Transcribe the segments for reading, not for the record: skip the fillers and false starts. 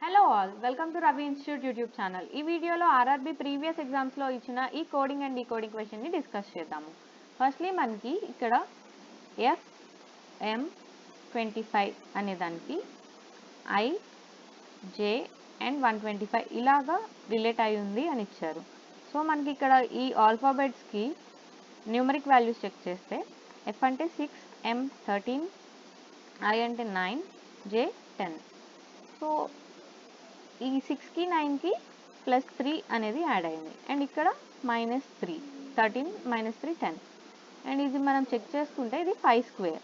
Hello all, welcome to Ravi institute YouTube channel. ఈ వీడియోలో RRB previous ఎగ్జామ్స్లో ఇచ్చిన ఈ కోడింగ్ అండ్ డీకోడింగ్ క్వశ్చన్ని డిస్కస్ చేద్దాము. ఫస్ట్లీ మనకి ఇక్కడ FM25 అనే దానికి I, J అండ్ 125 ఇలాగా రిలేట్ అయి ఉంది అని ఇచ్చారు. సో మనకి ఇక్కడ ఈ ఆల్ఫాబెట్స్కి న్యూమరిక్ వాల్యూస్ చెక్ చేస్తే F అంటే 6, M 13, I అంటే 9, J 10. సో ఈ 6కి 9కి +3 అనేది యాడ్ అయింది అండ్ ఇక్కడ -3, 13 -3 10 అండ్ ఇది మనం చెక్ చేసుకుంటే ఇది 5 స్క్వేర్.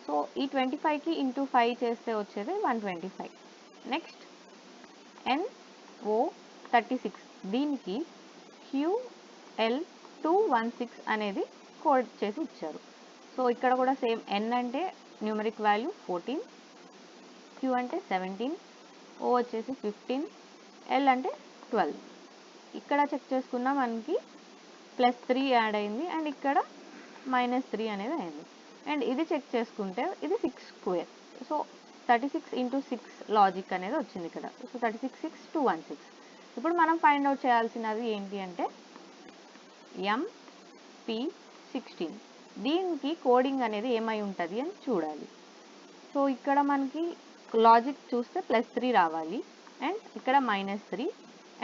సో ఈ 25కి ఇంటూ 5 చేస్తే వచ్చేది 125. నెక్స్ట్ NO 36 దీనికి QL216 అనేది కోడ్ చేసి ఇచ్చారు. సో ఇక్కడ కూడా సేమ్ N అంటే న్యూమరిక్ వాల్యూ 14, Q అంటే 17, O వచ్చేసి 15, L అంటే 12. ఇక్కడ చెక్ చేసుకున్నా మనకి +3 యాడ్ అయింది అండ్ ఇక్కడ -3 అనేది అయింది అండ్ ఇది చెక్ చేసుకుంటే ఇది 6 స్క్వేర్. సో 36 × 6 లాజిక్ అనేది వచ్చింది ఇక్కడ. సో 36 6 216. ఇప్పుడు మనం ఫైండ్ అవుట్ చేయాల్సినది ఏంటి అంటే MP16 దీనికి కోడింగ్ అనేది ఏమై ఉంటుంది అని చూడాలి. సో ఇక్కడ మనకి లాజిక్ చూస్తే +3 రావాలి అండ్ ఇక్కడ -3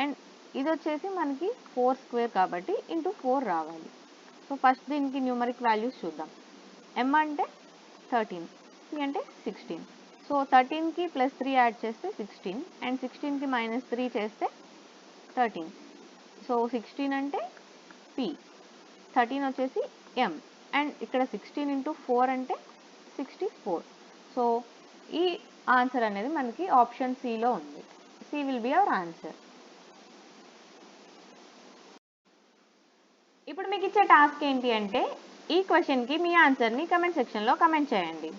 అండ్ ఇది వచ్చేసి మనకి 4 స్క్వేర్ కాబట్టి ఇంటూ 4 రావాలి. సో ఫస్ట్ దీనికి న్యూమరిక్ వాల్యూస్ చూద్దాం. M అంటే 13, C అంటే 16. సో 13కి +3 యాడ్ చేస్తే 16 అండ్ 16కి -3 చేస్తే 13. సో 16 అంటే P, 13 వచ్చేసి M అండ్ ఇక్కడ 16 × 4 అంటే 64. సో ఈ ఆన్సర్ అనేది మనకి ఆప్షన్ సిలో ఉంది. C will be our answer. ఇప్పుడు మీకు ఇచ్చే టాస్క్ ఏంటి అంటే ఈ క్వశ్చన్కి మీ ఆన్సర్ని కమెంట్ సెక్షన్లో కమెంట్ చేయండి.